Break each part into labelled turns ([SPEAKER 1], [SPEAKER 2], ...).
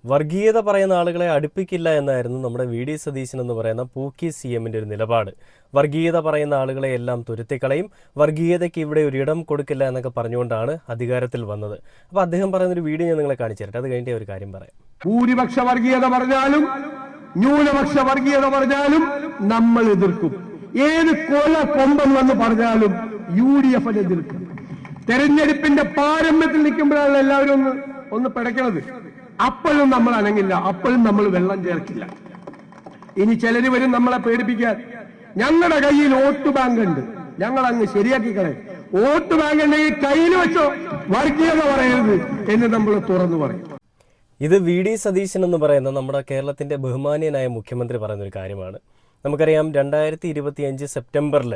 [SPEAKER 1] വർഗീയത പറയുന്ന ആളുകളെ അടുപ്പിക്കില്ല എന്നായിരുന്നു നമ്മുടെ വി ഡി സതീശൻ എന്ന് പറയുന്ന പൂക്കി സി എമ്മിൻ്റെ ഒരു നിലപാട്. വർഗീയത പറയുന്ന ആളുകളെ എല്ലാം തുരുത്തിക്കളയും, വർഗീയതയ്ക്ക് ഇവിടെ ഒരു ഇടം കൊടുക്കില്ല എന്നൊക്കെ പറഞ്ഞുകൊണ്ടാണ് അധികാരത്തിൽ വന്നത്. അപ്പോൾ അദ്ദേഹം പറയുന്നൊരു വീഡിയോ ഞാൻ നിങ്ങളെ കാണിച്ചു തരട്ടെ, അത് കഴിഞ്ഞിട്ട് ഒരു കാര്യം പറയാം.
[SPEAKER 2] ഭൂരിപക്ഷ വർഗീയത പറഞ്ഞാലും ന്യൂനപക്ഷ വർഗീയത പറഞ്ഞാലും നമ്മൾ എതിർക്കും. ഏത് കൊല കൊമ്പൻ വന്ന് പറഞ്ഞാലും UDF എതിർക്കും. തെരഞ്ഞെടുപ്പിന്റെ പാരമ്യത്തിൽ നിൽക്കുമ്പോഴാണ് എല്ലാവരും ഒന്ന് പിടയ്ക്കണത്. അപ്പോഴും നമ്മൾ അനങ്ങില്ല, അപ്പോഴും നമ്മൾ വെള്ളം ചേർക്കില്ല. ഇനി ചിലര് വരും നമ്മളെ പേടിപ്പിക്കാൻ. ഞങ്ങളുടെ കയ്യിൽ വോട്ട് ബാങ്ക് ഉണ്ട്, ഞങ്ങൾ അങ്ങ് ശരിയാക്കിക്കളെ. വോട്ട് ബാങ്ക് ഉണ്ടെങ്കിൽ കയ്യിൽ വെച്ചോ, വർഗീയത പറയരുത് എന്ന് നമ്മൾ തുറന്നു പറയും.
[SPEAKER 1] ഇത് വി ഡി സതീശൻ എന്ന് പറയുന്ന നമ്മുടെ കേരളത്തിന്റെ ബഹുമാന്യനായ മുഖ്യമന്ത്രി പറയുന്നൊരു കാര്യമാണ്. നമുക്കറിയാം 2025 സെപ്റ്റംബറിൽ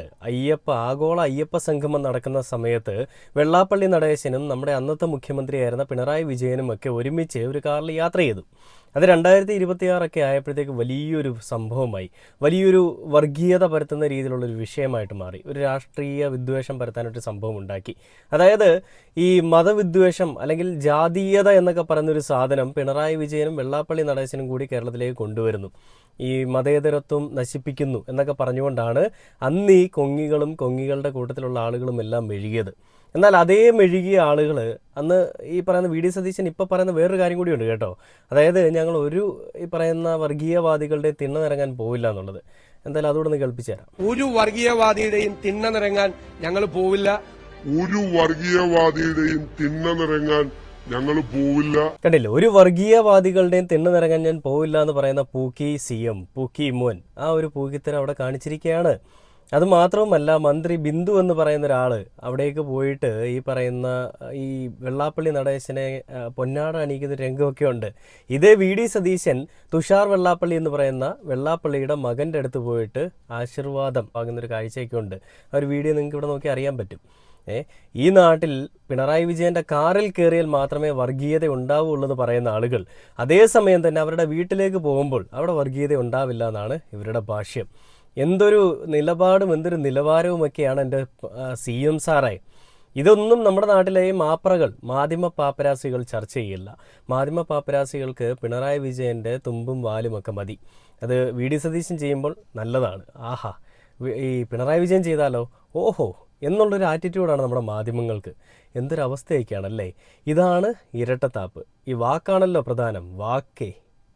[SPEAKER 1] ആഗോള അയ്യപ്പ സംഗമം നടക്കുന്ന സമയത്ത് വെള്ളാപ്പള്ളി നടേശനും നമ്മുടെ അന്നത്തെ മുഖ്യമന്ത്രിയായിരുന്ന പിണറായി വിജയനും ഒക്കെ ഒരുമിച്ച് ഒരു കാറിൽ യാത്ര ചെയ്തു. അത് 2026 ആയപ്പോഴത്തേക്ക് വലിയൊരു സംഭവമായി, വലിയൊരു വർഗീയത പരത്തുന്ന രീതിയിലുള്ളൊരു വിഷയമായിട്ട് മാറി. ഒരു രാഷ്ട്രീയ വിദ്വേഷം പരത്താനൊരു സംഭവം ഉണ്ടാക്കി. അതായത് ഈ മതവിദ്വേഷം അല്ലെങ്കിൽ ജാതീയത എന്നൊക്കെ പറയുന്നൊരു സാധനം പിണറായി വിജയനും വെള്ളാപ്പള്ളി നടേശനും കൂടി കേരളത്തിലേക്ക് കൊണ്ടുവരുന്നു. ഈ മതേതരത്വം നശിപ്പിക്കുന്നു എന്നൊക്കെ പറഞ്ഞുകൊണ്ടാണ് അന്ന് ഈ കൊങ്ങികളുടെ കൂട്ടത്തിലുള്ള ആളുകളും എല്ലാം മെഴുകിയത്. എന്നാൽ അതേ മെഴുകിയ ആളുകൾ അന്ന് ഈ പറയുന്ന വി ഡി സതീശൻ ഇപ്പോൾ പറയുന്ന വേറൊരു കാര്യം കൂടിയുണ്ട് കേട്ടോ. അതായത് ഞങ്ങൾ ഈ പറയുന്ന വർഗീയവാദികളുടെ തിണ്ണ നിറങ്ങാൻ പോവില്ല എന്നുള്ളത്. എന്തായാലും അതുകൂടെ ഒന്ന് കേൾപ്പിച്ചു തരാം.
[SPEAKER 2] ഒരു വർഗീയവാദിയുടെയും തിണ്ണ നിറങ്ങാൻ ഞങ്ങൾ പോവില്ല.
[SPEAKER 3] ഒരു വർഗീയവാദിയുടെയും തിണ്ണ നിറങ്ങാൻ ഞങ്ങൾ പോവില്ല.
[SPEAKER 1] കണ്ടില്ലേ, ഒരു വർഗീയവാദികളുടെയും തിണ്ണ നിറങ്ങാൻ ഞാൻ പോവില്ല എന്ന് പറയുന്ന പൂക്കി സി എം, പൂക്കി മോൻ, ആ ഒരു പൂക്കിത്തരം അവിടെ കാണിച്ചിരിക്കുകയാണ്. അത് മാത്രവുമല്ല, മന്ത്രി ബിന്ദു എന്ന് പറയുന്ന ഒരാൾ അവിടേക്ക് പോയിട്ട് ഈ പറയുന്ന ഈ വെള്ളാപ്പള്ളി നടേശനെ പൊന്നാട അണിയിക്കുന്ന രംഗമൊക്കെ ഉണ്ട്. ഇതേ വി ഡി സതീശൻ തുഷാർ വെള്ളാപ്പള്ളി എന്ന് പറയുന്ന വെള്ളാപ്പള്ളിയുടെ മകൻ്റെ അടുത്ത് പോയിട്ട് ആശീർവാദം വാങ്ങുന്നൊരു കാഴ്ചയൊക്കെ ഉണ്ട്. ആ ഒരു വീഡിയോ നിങ്ങൾക്ക് ഇവിടെ നോക്കി അറിയാൻ പറ്റും. ഈ നാട്ടിൽ പിണറായി വിജയൻ്റെ കാറിൽ കയറിയാൽ മാത്രമേ വർഗീയത ഉണ്ടാവുള്ളൂ എന്ന് പറയുന്ന ആളുകൾ അതേസമയം തന്നെ അവരുടെ വീട്ടിലേക്ക് പോകുമ്പോൾ അവിടെ വർഗീയത ഉണ്ടാവില്ല എന്നാണ് ഇവരുടെ ഭാഷ്യം. എന്തൊരു നിലപാടും എന്തൊരു നിലവാരവുമൊക്കെയാണ് എൻ്റെ CM സാറേ. ഇതൊന്നും നമ്മുടെ നാട്ടിലെ മാധ്യമ പാപ്പരാസികൾ ചർച്ച ചെയ്യില്ല. മാധ്യമ പാപ്പരാസികൾക്ക് പിണറായി വിജയൻ്റെ തുമ്പും വാലുമൊക്കെ മതി. അത് വി ഡി സതീശൻ ചെയ്യുമ്പോൾ നല്ലതാണ്, ആഹാ, ഈ പിണറായി വിജയൻ ചെയ്താലോ ഓഹോ എന്നുള്ളൊരു ആറ്റിറ്റ്യൂഡാണ് നമ്മുടെ മാധ്യമങ്ങൾക്ക്. എന്തൊരവസ്ഥയൊക്കെയാണല്ലേ. ഇതാണ് ഇരട്ടത്താപ്പ്. ഈ വാക്കാണല്ലോ പ്രധാനം, വാക്കേ.